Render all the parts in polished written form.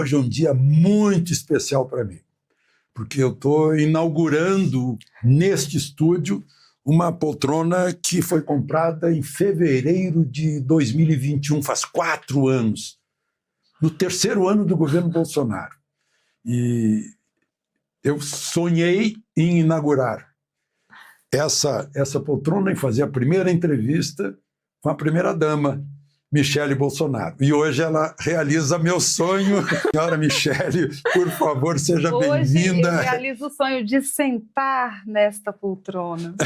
hoje é um dia muito especial para mim, porque eu estou inaugurando neste estúdio uma poltrona que foi comprada em fevereiro de 2021, faz 4 anos, no 3º ano do governo Bolsonaro. E eu sonhei em inaugurar essa poltrona e fazer a primeira entrevista com a primeira-dama, Michele Bolsonaro. E hoje ela realiza meu sonho. Senhora Michele, por favor, seja bem-vinda. Hoje eu realizo o sonho de sentar nesta poltrona.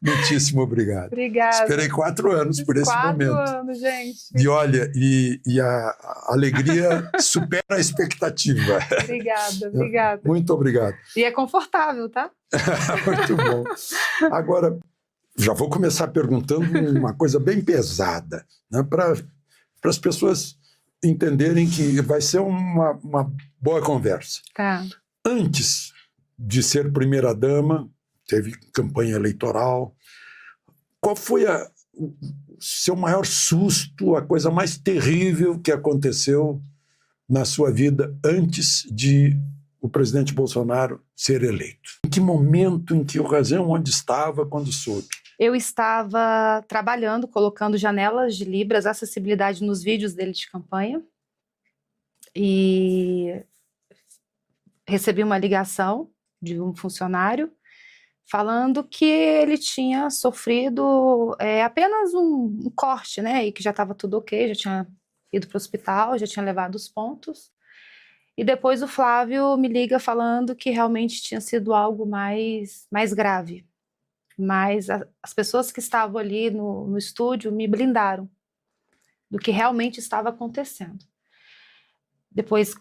Muitíssimo obrigado. Obrigada. Esperei 4 anos por esse momento. 4 anos, gente. E olha, e a alegria supera a expectativa. Obrigada. Muito obrigado. E é confortável, tá? Muito bom. Agora, já vou começar perguntando uma coisa bem pesada, né, para as pessoas entenderem que vai ser uma boa conversa. Tá. Antes de ser primeira-dama, teve campanha eleitoral. Qual foi o seu maior susto, a coisa mais terrível que aconteceu na sua vida antes de o presidente Bolsonaro ser eleito? Em que momento, em que ocasião, onde estava, quando soube? Eu estava trabalhando, colocando janelas de Libras, acessibilidade nos vídeos dele de campanha. E recebi uma ligação de um funcionário falando que ele tinha sofrido apenas um corte, né? E que já estava tudo ok, já tinha ido para o hospital, já tinha levado os pontos. E depois o Flávio me liga falando que realmente tinha sido algo mais grave. Mas as pessoas que estavam ali no estúdio me blindaram do que realmente estava acontecendo. Depois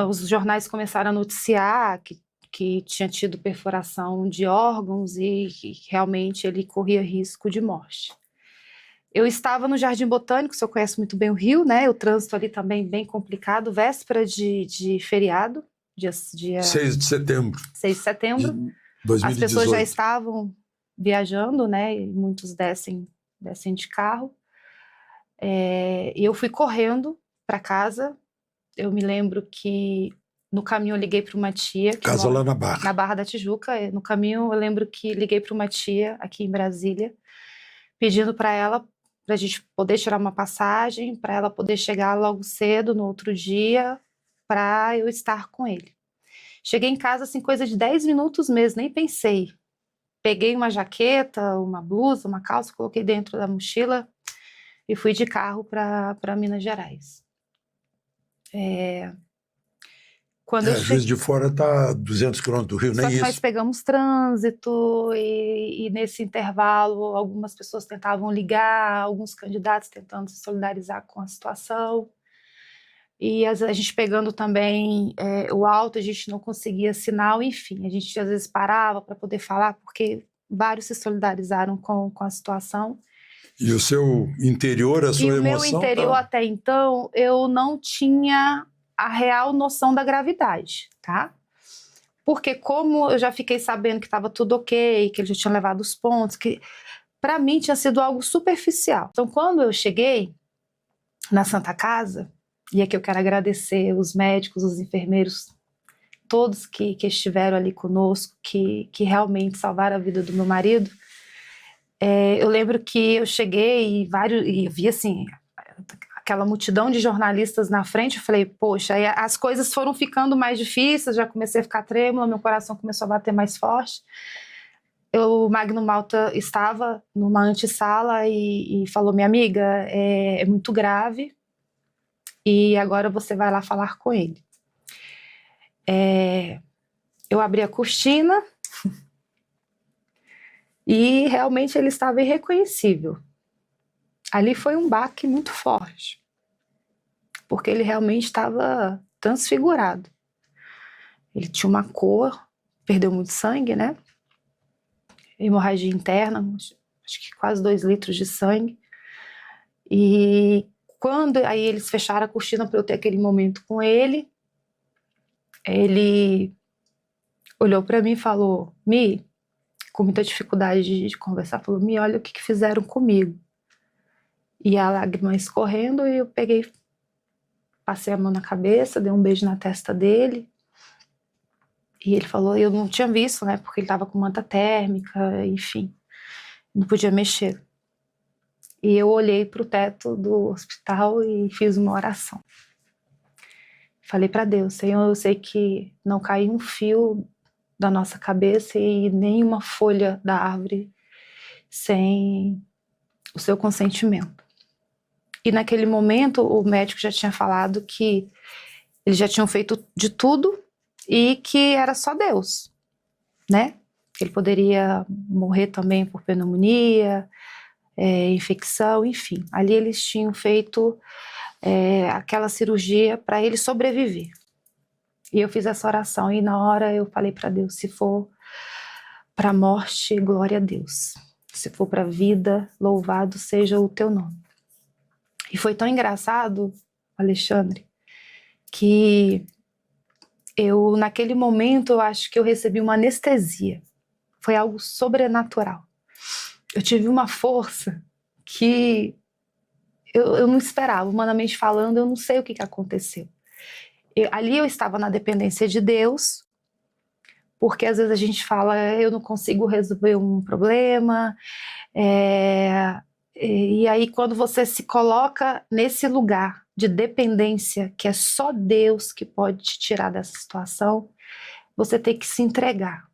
os jornais começaram a noticiar que tinha tido perfuração de órgãos e que realmente ele corria risco de morte. Eu estava no Jardim Botânico, o senhor conhece muito bem o Rio, né? O trânsito ali também bem complicado, véspera de feriado, dia 6 de setembro. 6 de setembro. De 2018. As pessoas já estavam viajando, né? E muitos descem de carro. E eu fui correndo para casa. Eu me lembro que no caminho eu liguei para uma tia. Casa lá na Barra. Na Barra da Tijuca. No caminho eu lembro que liguei para uma tia aqui em Brasília, pedindo para ela, para a gente poder tirar uma passagem, para ela poder chegar logo cedo no outro dia, para eu estar com ele. Cheguei em casa assim, coisa de 10 minutos mesmo, nem pensei. Peguei uma jaqueta, uma blusa, uma calça, coloquei dentro da mochila e fui de carro para Minas Gerais. Quando Juiz de Fora está a 200 quilômetros do Rio, nem isso. Nós pegamos trânsito e nesse intervalo algumas pessoas tentavam ligar, alguns candidatos tentando se solidarizar com a situação. E a gente pegando também o alto, a gente não conseguia sinal, enfim, a gente às vezes parava para poder falar, porque vários se solidarizaram com a situação. E o seu interior, a sua emoção? E o meu interior, até então, eu não tinha a real noção da gravidade, tá? Porque como eu já fiquei sabendo que estava tudo ok, que ele já tinha levado os pontos, que para mim tinha sido algo superficial. Então, quando eu cheguei na Santa Casa, e aqui eu quero agradecer os médicos, os enfermeiros, todos que estiveram ali conosco, que realmente salvaram a vida do meu marido. Eu lembro que eu cheguei e vi assim, aquela multidão de jornalistas na frente, eu falei, poxa, aí as coisas foram ficando mais difíceis, já comecei a ficar trêmula, meu coração começou a bater mais forte. O Magno Malta estava numa antessala e falou, minha amiga, é muito grave, e agora você vai lá falar com ele. Eu abri a cortina e realmente ele estava irreconhecível. Ali foi um baque muito forte, porque ele realmente estava transfigurado. Ele tinha uma cor, perdeu muito sangue, né? Hemorragia interna, acho que quase 2 litros de sangue. E quando aí eles fecharam a cortina para eu ter aquele momento com ele, ele olhou para mim e falou, Mi, com muita dificuldade de conversar, falou, Mi, olha o que fizeram comigo. E a lágrima escorrendo, e eu peguei, passei a mão na cabeça, dei um beijo na testa dele. E ele falou, eu não tinha visto, né? Porque ele estava com manta térmica, enfim. Não podia mexer. E eu olhei para o teto do hospital e fiz uma oração. Falei para Deus, Senhor, eu sei que não caiu um fio da nossa cabeça e nenhuma folha da árvore sem o seu consentimento. E naquele momento o médico já tinha falado que eles já tinham feito de tudo e que era só Deus, né? Ele poderia morrer também por pneumonia, infecção, enfim. Ali eles tinham feito aquela cirurgia para ele sobreviver. E eu fiz essa oração e na hora eu falei para Deus, se for para a morte, glória a Deus. Se for para a vida, louvado seja o teu nome. E foi tão engraçado, Alexandre, que eu, naquele momento, eu acho que eu recebi uma anestesia. Foi algo sobrenatural. Eu tive uma força que eu não esperava, humanamente falando, eu não sei o que aconteceu. Ali eu estava na dependência de Deus, porque às vezes a gente fala, eu não consigo resolver um problema, e aí quando você se coloca nesse lugar de dependência, que é só Deus que pode te tirar dessa situação, você tem que se entregar.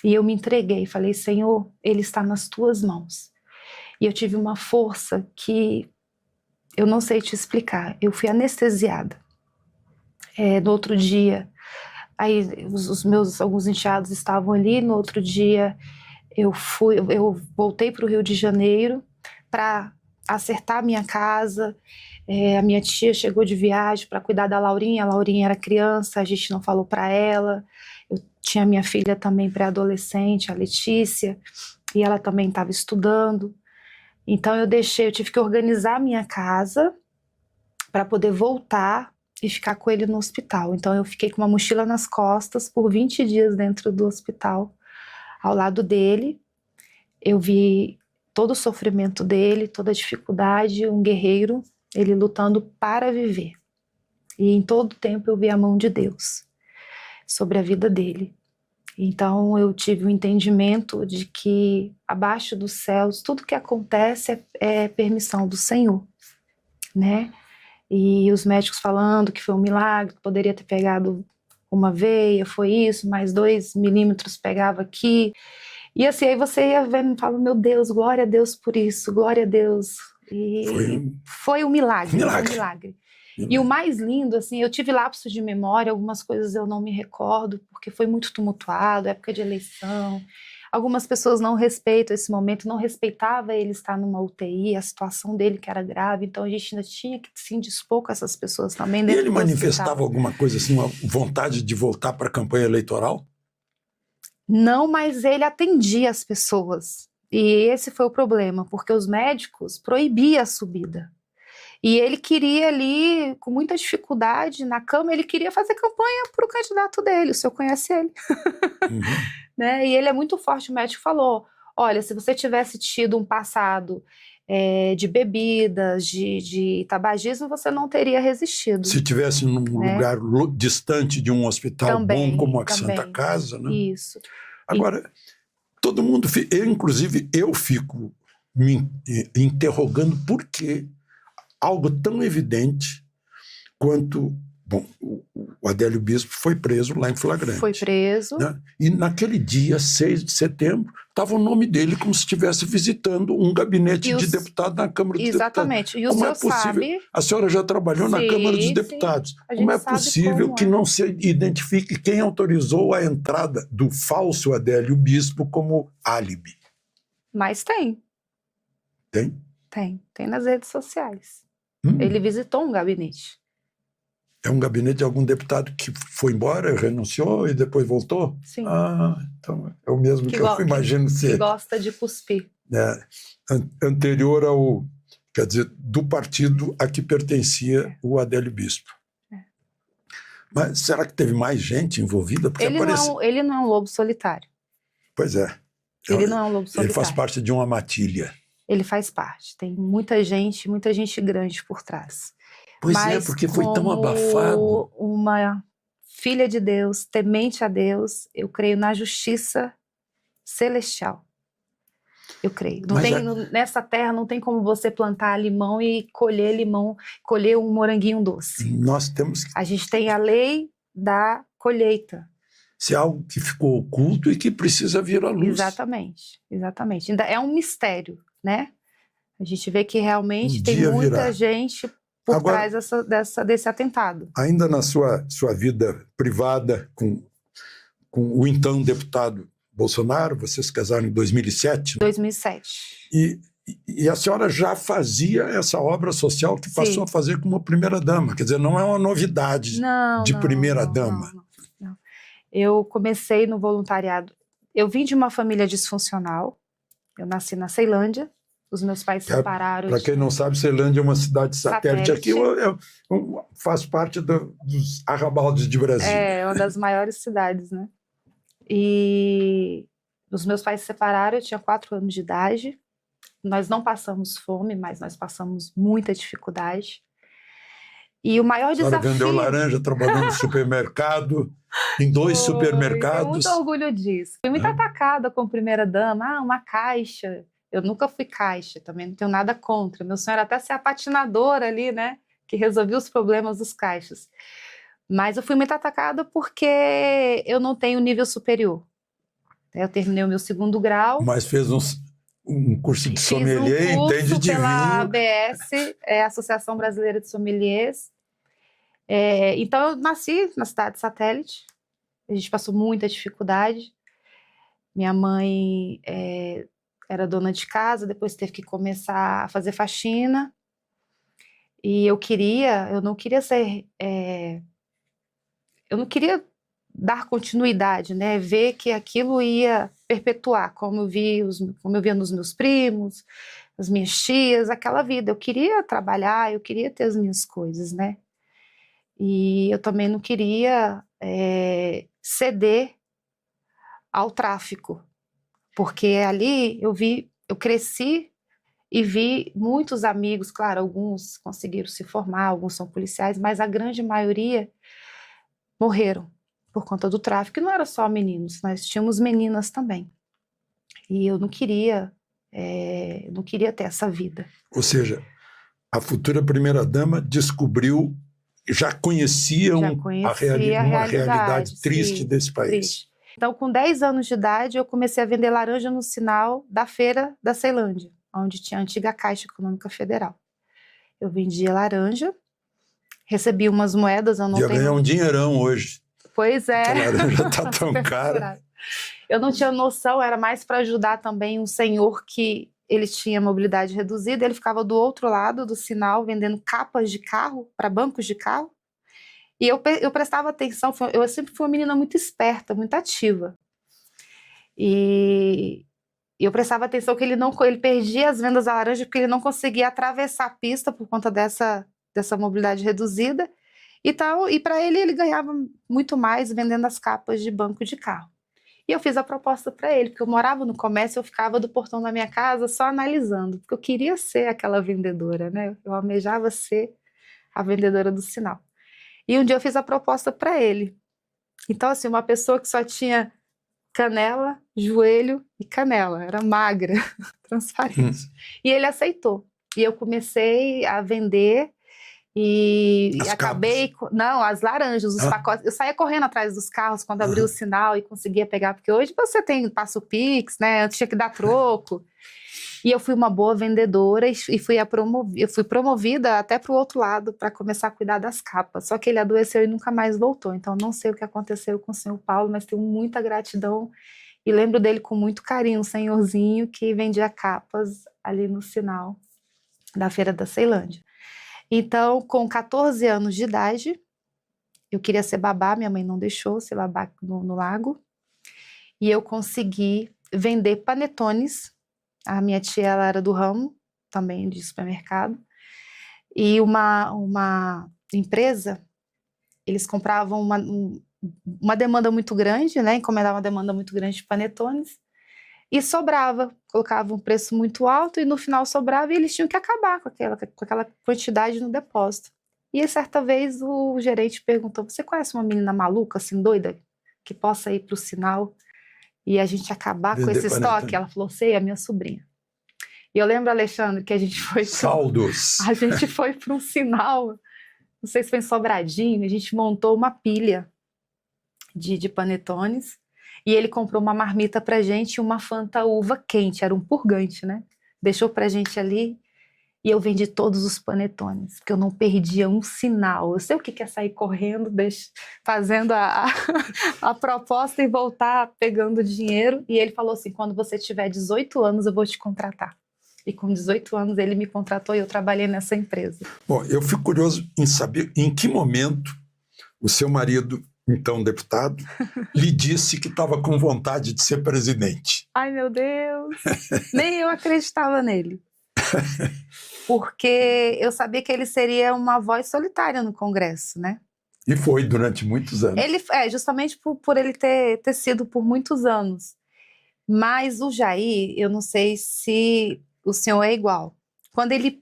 E eu me entreguei, falei, Senhor, Ele está nas tuas mãos. E eu tive uma força que eu não sei te explicar, eu fui anestesiada. No outro dia, aí os meus alguns enteados estavam ali, no outro dia eu voltei para o Rio de Janeiro para acertar a minha casa. A minha tia chegou de viagem para cuidar da Laurinha. A Laurinha era criança, a gente não falou para ela. Eu tinha minha filha também pré-adolescente, a Letícia, e ela também estava estudando. Então eu tive que organizar a minha casa para poder voltar e ficar com ele no hospital. Então eu fiquei com uma mochila nas costas por 20 dias dentro do hospital, ao lado dele. Eu vi todo o sofrimento dele, toda a dificuldade, um guerreiro, ele lutando para viver. E em todo tempo eu vi a mão de Deus sobre a vida dele. Então eu tive o entendimento de que abaixo dos céus tudo que acontece é permissão do Senhor, né? E os médicos falando que foi um milagre, que poderia ter pegado uma veia, foi isso, mais 2 milímetros pegava aqui. E assim, aí você ia vendo e fala, meu Deus, glória a Deus por isso, glória a Deus. E foi um milagre, foi um milagre. E o mais lindo, assim, eu tive lapsos de memória, algumas coisas eu não me recordo, porque foi muito tumultuado, época de eleição. Algumas pessoas não respeitam esse momento, não respeitava ele estar numa UTI, a situação dele que era grave, então a gente ainda tinha que se indispor com essas pessoas também dentro do hospital. E ele manifestava alguma coisa assim, uma vontade de voltar para a campanha eleitoral? Não, mas ele atendia as pessoas. E esse foi o problema, porque os médicos proibiam a subida. E ele queria ali, com muita dificuldade, na cama, ele queria fazer campanha para o candidato dele, o senhor conhece ele. Uhum. Né? E ele é muito forte, o médico falou, olha, se você tivesse tido um passado de bebidas, de tabagismo, você não teria resistido. Se tivesse num lugar distante de um hospital também, bom como a Santa Casa, né? Isso. Agora, todo mundo, inclusive eu fico me interrogando por que algo tão evidente quanto... Bom, o Adélio Bispo foi preso lá em flagrante. Foi preso. Né? E naquele dia, 6 de setembro, estava o nome dele como se estivesse visitando um gabinete de deputado na Câmara dos Exatamente. Deputados. Como é possível? Sabe... A senhora já trabalhou na Câmara dos Deputados. Como é possível que não se identifique quem autorizou a entrada do falso Adélio Bispo como álibi? Mas tem. Tem? Tem nas redes sociais. Ele visitou um gabinete. É um gabinete de algum deputado que foi embora, renunciou e depois voltou? Sim. Então é o mesmo que eu imagino ser. Que gosta de cuspir. Anterior ao... Quer dizer, do partido a que pertencia o Adélio Bispo. Mas será que teve mais gente envolvida? Porque ele não é um lobo solitário. Pois é. Ele não é um lobo solitário. Ele faz parte de uma matilha. Ele faz parte. Tem muita gente grande por trás. Pois é, Mas porque foi tão como abafado. uma filha de Deus, temente a Deus, eu creio na justiça celestial. Eu creio. Não Mas tem, nessa terra não tem como você plantar limão e colher um moranguinho doce. nós temos que A gente tem a lei da colheita. ser algo que ficou oculto e que precisa vir à luz. Exatamente, exatamente. Ainda é um mistério, né? A gente vê que realmente Um tem dia muita virá. gente por Agora, trás desse atentado. ainda na sua vida privada com o então deputado Bolsonaro, vocês se casaram em 2007, né? 2007. E a senhora já fazia essa obra social que passou Sim. a fazer como primeira-dama. Quer dizer, não é uma novidade de primeira-dama. Não. Eu comecei no voluntariado. Eu vim de uma família disfuncional. Eu nasci na Ceilândia. Os meus pais se separaram. Para quem não sabe, Ceilândia é uma cidade satélite. Aqui faz parte dos arrabaldes de Brasília. É uma das maiores cidades, né? E os meus pais se separaram, eu tinha 4 anos de idade. Nós não passamos fome, mas nós passamos muita dificuldade. E o maior desafio... A senhora vendeu laranja trabalhando no supermercado, em 2 supermercados. Tenho muito orgulho disso. Fui muito atacada como primeira-dama. Uma caixa. Eu nunca fui caixa, também não tenho nada contra. Meu sonho era até ser a patinadora ali, né? Que resolvia os problemas dos caixas. Mas eu fui muito atacada porque eu não tenho nível superior. Eu terminei o meu 2º grau. Mas fez um curso de sommelier, fiz um curso entende de pela vinho. ABS, Associação Brasileira de Sommeliers. Então eu nasci na cidade satélite. A gente passou muita dificuldade. Minha mãe era dona de casa, depois teve que começar a fazer faxina. E eu não queria ser... eu não queria dar continuidade, né? Ver que aquilo ia perpetuar, como eu via nos meus primos, as minhas tias, aquela vida. Eu queria trabalhar, eu queria ter as minhas coisas, né? E eu também não queria ceder ao tráfico, porque ali eu cresci e vi muitos amigos, claro, alguns conseguiram se formar, alguns são policiais, mas a grande maioria morreram por conta do tráfico. E não era só meninos, nós tínhamos meninas também. E eu não queria ter essa vida. Ou seja, a futura primeira-dama descobriu, já conhecia uma realidade triste desse país. Triste. Então, com 10 anos de idade, eu comecei a vender laranja no sinal da feira da Ceilândia, onde tinha a antiga Caixa Econômica Federal. Eu vendia laranja, recebi umas moedas, eu não ia tenho... ganhar um dinheirão hoje. Pois é. A laranja está tão cara. Eu não tinha noção, era mais para ajudar também um senhor que ele tinha mobilidade reduzida, ele ficava do outro lado do sinal vendendo capas de carro para bancos de carro. E eu prestava atenção, eu sempre fui uma menina muito esperta, muito ativa. E eu prestava atenção que ele perdia as vendas da laranja porque ele não conseguia atravessar a pista por conta dessa mobilidade reduzida. E para ele ganhava muito mais vendendo as capas de banco de carro. E eu fiz a proposta para ele, porque eu morava no comércio, eu ficava do portão da minha casa só analisando, porque eu queria ser aquela vendedora, né? Eu almejava ser a vendedora do sinal. E um dia eu fiz a proposta para ele. Então, assim, uma pessoa que só tinha canela, joelho e canela, era magra, transparente. E ele aceitou. E eu comecei a vender e acabei... Não, as laranjas, os pacotes. Eu saía correndo atrás dos carros quando abria o sinal e conseguia pegar, porque hoje você passa o Pix, né? Eu tinha que dar troco. E eu fui uma boa vendedora e eu fui promovida até para o outro lado para começar a cuidar das capas. Só que ele adoeceu e nunca mais voltou. Então não sei o que aconteceu com o senhor Paulo, mas tenho muita gratidão e lembro dele com muito carinho, um senhorzinho que vendia capas ali no sinal da Feira da Ceilândia. Então, com 14 anos de idade, eu queria ser babá, minha mãe não deixou ser babá no lago, e eu consegui vender panetones. A minha tia, ela era do ramo, também de supermercado, e uma empresa, eles compravam uma demanda muito grande, né, encomendavam uma demanda muito grande de panetones, e sobrava, colocava um preço muito alto, e no final sobrava, e eles tinham que acabar com aquela quantidade no depósito. E aí, certa vez o gerente perguntou, você conhece uma menina maluca, assim, doida, que possa ir para o Sinal e a gente acabar com esse estoque? Ela falou, sei, é a minha sobrinha. E eu lembro, Alexandre, que a gente foi para um Sinal, não sei se foi em Sobradinho, a gente montou uma pilha de panetones e ele comprou uma marmita pra gente e uma Fanta uva quente, era um purgante, né? Deixou pra gente ali e eu vendi todos os panetones, porque eu não perdia um sinal. Eu sei o que é sair correndo, fazendo a proposta e voltar pegando dinheiro. E ele falou assim, quando você tiver 18 anos eu vou te contratar. E com 18 anos ele me contratou e eu trabalhei nessa empresa. Bom, eu fico curioso em saber em que momento o seu marido, então deputado, lhe disse que estava com vontade de ser presidente. Ai, meu Deus! Nem eu acreditava nele. Porque eu sabia que ele seria uma voz solitária no Congresso, né? E foi durante muitos anos. Justamente por ele ter sido por muitos anos. Mas o Jair, eu não sei se o senhor é igual. Quando ele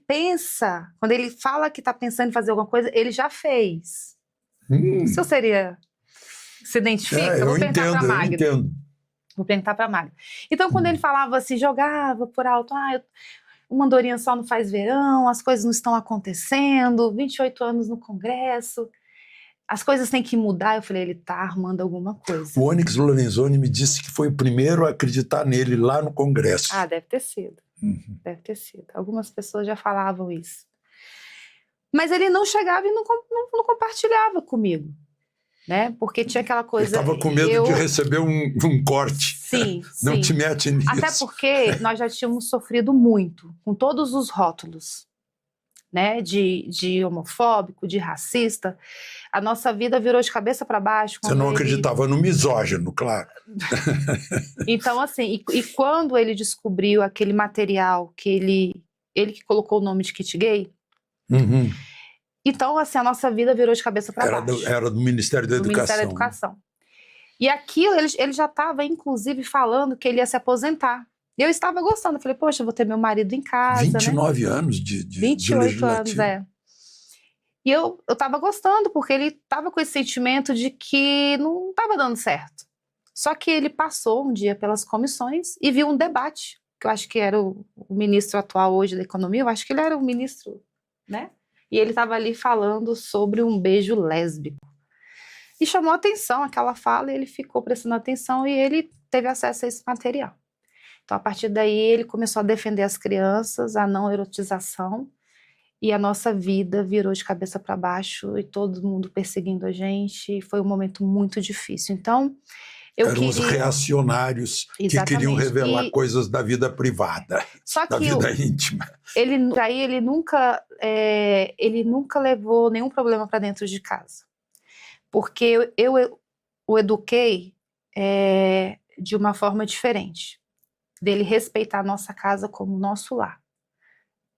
fala que está pensando em fazer alguma coisa, ele já fez. O senhor se identifica? Eu entendo. Vou perguntar para a Magda. Então, quando ele falava assim, jogava por alto, uma andorinha só não faz verão, as coisas não estão acontecendo, 28 anos no Congresso, as coisas têm que mudar. Eu falei, ele está armando alguma coisa. O Onyx Lorenzoni me disse que foi o primeiro a acreditar nele lá no Congresso. Deve ter sido. Deve ter sido. Algumas pessoas já falavam isso. Mas ele não chegava e não compartilhava comigo. Né? Porque tinha aquela coisa... Ele estava com medo de receber um corte. Sim. Não te mete nisso. Até porque nós já tínhamos sofrido muito, com todos os rótulos, né? De homofóbico, de racista. A nossa vida virou de cabeça para baixo. Você não acreditava no misógino, claro. Então, assim, e quando ele descobriu aquele material que ele que colocou o nome de kit gay... Então, assim, a nossa vida virou de cabeça para baixo. Era do Ministério da Educação. Ministério da Educação. E aquilo, ele já estava, inclusive, falando que ele ia se aposentar. E eu estava gostando. Eu falei, poxa, eu vou ter meu marido em casa, 29 anos de 28 anos, E eu estava gostando, porque ele estava com esse sentimento de que não estava dando certo. Só que ele passou um dia pelas comissões e viu um debate, que eu acho que era o ministro atual hoje da Economia, eu acho que ele era o ministro, né? E ele estava ali falando sobre um beijo lésbico. E chamou atenção aquela fala, e ele ficou prestando atenção e ele teve acesso a esse material. Então, a partir daí, ele começou a defender as crianças, a não erotização, e a nossa vida virou de cabeça para baixo, e todo mundo perseguindo a gente, e foi um momento muito difícil. Então, eram os reacionários que queriam revelar coisas da vida privada, da vida íntima. Ele nunca levou nenhum problema para dentro de casa. Porque eu o eduquei de uma forma diferente. Dele respeitar a nossa casa como nosso lar.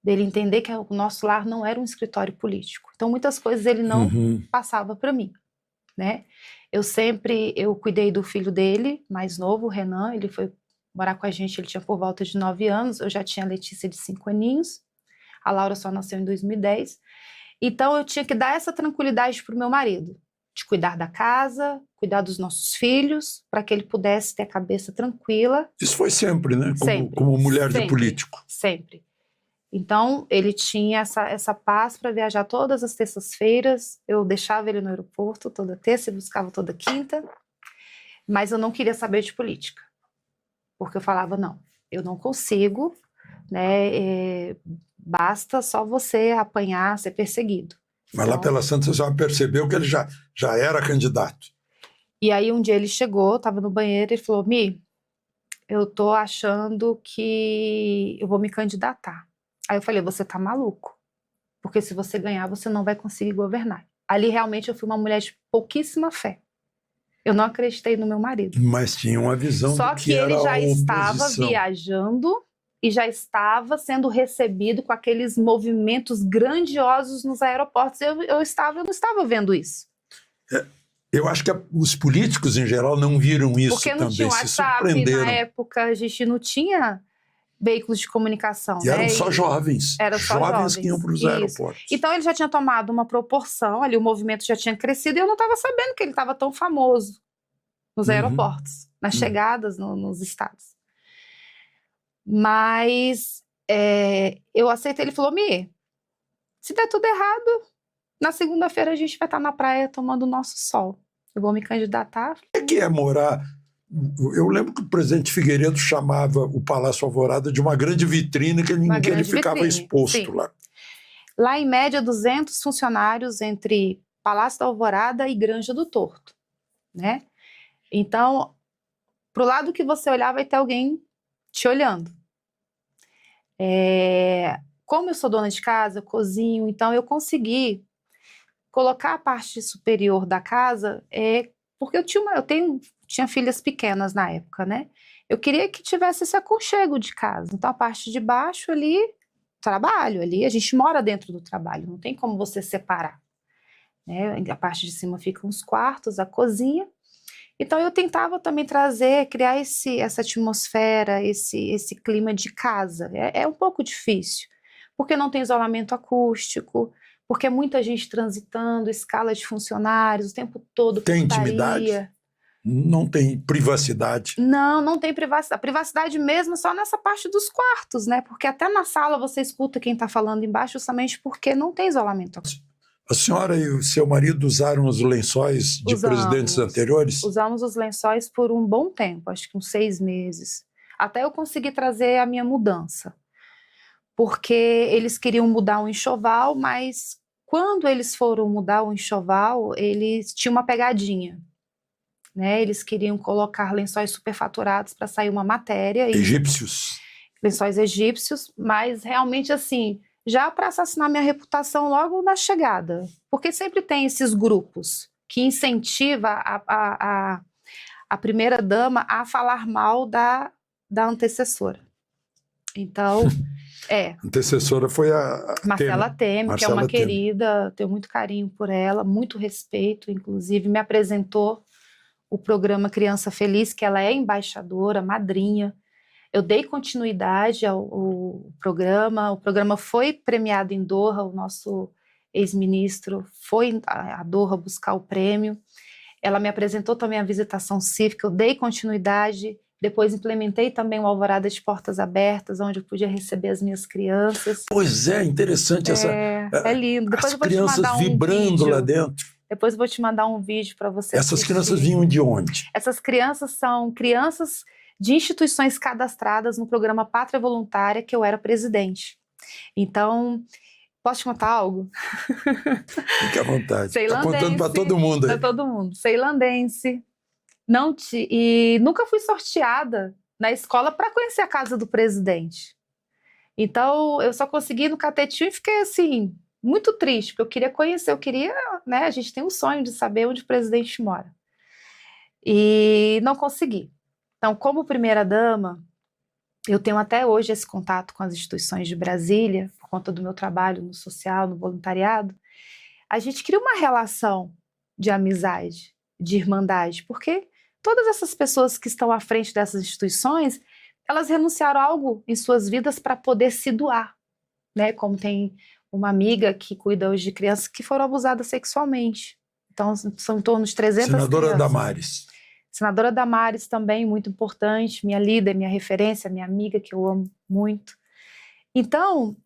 Dele entender que o nosso lar não era um escritório político. Então, muitas coisas ele não passava para mim, né? Eu cuidei do filho dele, mais novo, o Renan, ele foi morar com a gente, ele tinha por volta de 9 anos, eu já tinha a Letícia de 5 aninhos, a Laura só nasceu em 2010, então eu tinha que dar essa tranquilidade para o meu marido, de cuidar da casa, cuidar dos nossos filhos, para que ele pudesse ter a cabeça tranquila. Isso foi sempre, né? Como mulher de político. Sempre. Então, ele tinha essa paz para viajar todas as terças-feiras, eu deixava ele no aeroporto toda terça e buscava toda quinta, mas eu não queria saber de política, porque eu falava, não, eu não consigo, né, basta só você apanhar, ser perseguido. Mas lá pela Santa você já percebeu que ele já era candidato. E aí um dia ele chegou, estava no banheiro e falou, Mi, eu tô achando que eu vou me candidatar. Aí eu falei, você tá maluco, porque se você ganhar, você não vai conseguir governar. Ali realmente eu fui uma mulher de pouquíssima fé. Eu não acreditei no meu marido. Mas tinha uma visão Só que era a oposição. Só que ele já estava viajando e já estava sendo recebido com aqueles movimentos grandiosos nos aeroportos. Eu não estava vendo isso. Eu acho que os políticos, em geral, não viram isso porque também. Porque não tinha WhatsApp, na época a gente não tinha veículos de comunicação. E eram só jovens. Era só jovens que iam para os isso. aeroportos. Então ele já tinha tomado uma proporção, ali o movimento já tinha crescido e eu não estava sabendo que ele estava tão famoso nos aeroportos, nas chegadas nos estados. Mas eu aceitei, ele falou, Mi, se der tudo errado, na segunda-feira a gente vai estar na praia tomando o nosso sol. Eu vou me candidatar. O que é morar... Eu lembro que o presidente Figueiredo chamava o Palácio Alvorada de uma grande vitrine que ele ficava exposto, sim, lá. Lá, em média, 200 funcionários entre Palácio da Alvorada e Granja do Torto, né? Então, pro lado que você olhar, vai ter alguém te olhando. Como eu sou dona de casa, eu cozinho, então eu consegui colocar a parte superior da casa, porque eu tinha filhas pequenas na época, né? Eu queria que tivesse esse aconchego de casa. Então, a parte de baixo ali, trabalho ali, a gente mora dentro do trabalho, não tem como você separar, né? A parte de cima ficam os quartos, a cozinha. Então, eu tentava também criar essa atmosfera, esse clima de casa. É um pouco difícil, porque não tem isolamento acústico, porque é muita gente transitando, escala de funcionários, o tempo todo. Tem intimidade? Não tem privacidade? Não tem privacidade. A privacidade mesmo é só nessa parte dos quartos, né? Porque até na sala você escuta quem está falando embaixo, justamente porque não tem isolamento acústico. A senhora e o seu marido usaram os lençóis de presidentes anteriores? Usamos os lençóis por um bom tempo, acho que uns 6 meses. Até eu conseguir trazer a minha mudança. Porque eles queriam mudar o enxoval, mas quando eles foram mudar o enxoval, eles tinham uma pegadinha, né? Eles queriam colocar lençóis superfaturados para sair uma matéria. Egípcios? Lençóis egípcios, mas realmente assim, já para assassinar minha reputação logo na chegada. Porque sempre tem esses grupos que incentivam a primeira-dama a falar mal da antecessora. Então... A antecessora foi a Marcela Temer, que é uma querida, tenho muito carinho por ela, muito respeito, inclusive me apresentou o programa Criança Feliz, que ela é embaixadora, madrinha. Eu dei continuidade ao programa, o programa foi premiado em Doha, o nosso ex-ministro foi a Doha buscar o prêmio. Ela me apresentou também a visitação cívica, eu dei continuidade. Depois implementei também o Alvorada de Portas Abertas, onde eu podia receber as minhas crianças. Pois é, interessante essa... É lindo. Depois as eu vou crianças te mandar vibrando vídeo. lá dentro. Depois eu vou te mandar um vídeo para você Essas assistir. Crianças vinham de onde? Essas crianças são crianças de instituições cadastradas no programa Pátria Voluntária, que eu era presidente. Então... Posso te contar algo? Fique à vontade. Está contando para todo mundo. Para todo mundo. Ceilandense. E nunca fui sorteada na escola para conhecer a casa do presidente. Então, eu só consegui ir no catetinho e fiquei assim, muito triste, porque eu queria conhecer, né? A gente tem um sonho de saber onde o presidente mora. E não consegui. Então, como primeira-dama, eu tenho até hoje esse contato com as instituições de Brasília, por conta do meu trabalho no social, no voluntariado. A gente cria uma relação de amizade, de irmandade, porque todas essas pessoas que estão à frente dessas instituições, elas renunciaram a algo em suas vidas para poder se doar, né? Como tem uma amiga que cuida hoje de crianças que foram abusadas sexualmente. Então, são em torno de 300 Senadora crianças. Damares. Senadora Damares também, muito importante, minha líder, minha referência, minha amiga, que eu amo muito. Então,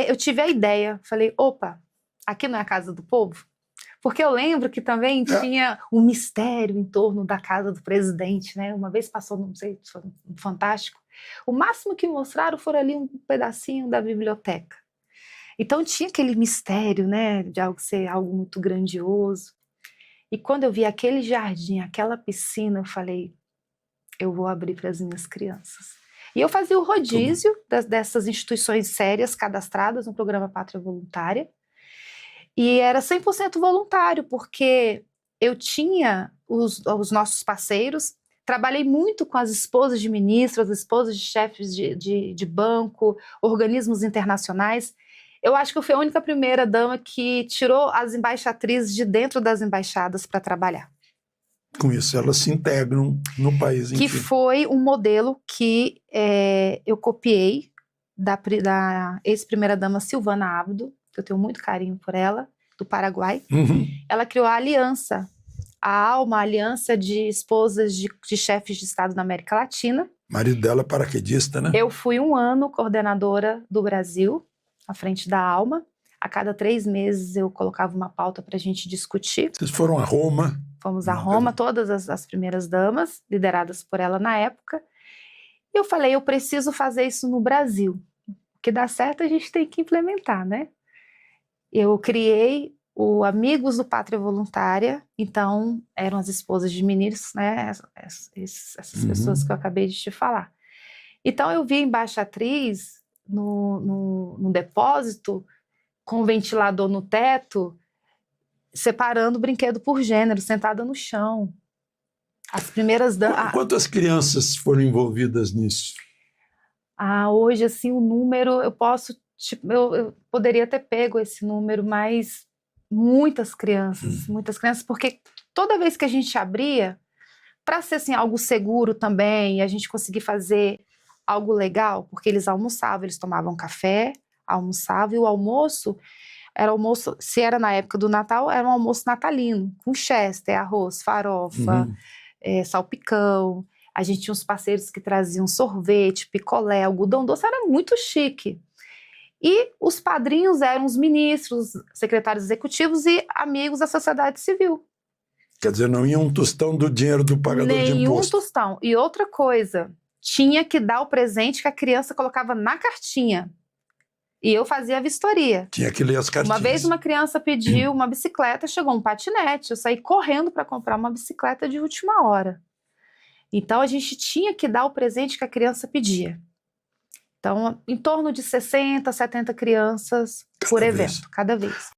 eu tive a ideia, falei, opa, aqui não é a casa do povo? Porque eu lembro que também tinha um mistério em torno da casa do presidente, né? Uma vez passou, não sei, foi um Fantástico. O máximo que mostraram foram ali um pedacinho da biblioteca. Então tinha aquele mistério, né? De algo ser algo muito grandioso. E quando eu vi aquele jardim, aquela piscina, eu falei, eu vou abrir para as minhas crianças. E eu fazia o rodízio dessas instituições sérias cadastradas no programa Pátria Voluntária. E era 100% voluntário, porque eu tinha os nossos parceiros, trabalhei muito com as esposas de ministros, as esposas de chefes de banco, organismos internacionais. Eu acho que eu fui a única primeira-dama que tirou as embaixatrizes de dentro das embaixadas para trabalhar. Com isso, elas se integram no país em Que foi um modelo que eu copiei da ex-primeira-dama Silvana Abdo, que eu tenho muito carinho por ela, do Paraguai. Uhum. Ela criou a aliança, a ALMA, a Aliança de Esposas de Chefes de Estado da América Latina. Marido dela é paraquedista, né? Eu fui 1 ano coordenadora do Brasil, à frente da ALMA. A cada 3 meses eu colocava uma pauta para a gente discutir. Vocês foram a Roma. Fomos a Roma, todas as primeiras damas, lideradas por ela na época. E eu falei, eu preciso fazer isso no Brasil. O que dá certo a gente tem que implementar, né? Eu criei o Amigos do Pátria Voluntária, então eram as esposas de ministros, né? Essas pessoas que eu acabei de te falar. Então eu vi a embaixatriz no depósito, com o ventilador no teto, separando o brinquedo por gênero, sentada no chão. As primeiras damas... Quantas crianças foram envolvidas nisso? Hoje, assim, o número, eu poderia ter pego esse número, mas muitas crianças, porque toda vez que a gente abria, para ser assim, algo seguro também, e a gente conseguir fazer algo legal, porque eles almoçavam, eles tomavam café, almoçavam, e o almoço, se era na época do Natal, era um almoço natalino, com chester, arroz, farofa, salpicão. A gente tinha uns parceiros que traziam sorvete, picolé, algodão doce, era muito chique. E os padrinhos eram os ministros, secretários executivos e amigos da sociedade civil. Quer dizer, não ia um tostão do dinheiro do pagador de imposto. Nenhum tostão. E outra coisa, tinha que dar o presente que a criança colocava na cartinha. E eu fazia a vistoria. Tinha que ler as cartinhas. Uma vez uma criança pediu uma bicicleta, chegou um patinete. Eu saí correndo para comprar uma bicicleta de última hora. Então, a gente tinha que dar o presente que a criança pedia. Então, em torno de 60, 70 crianças por evento, cada vez.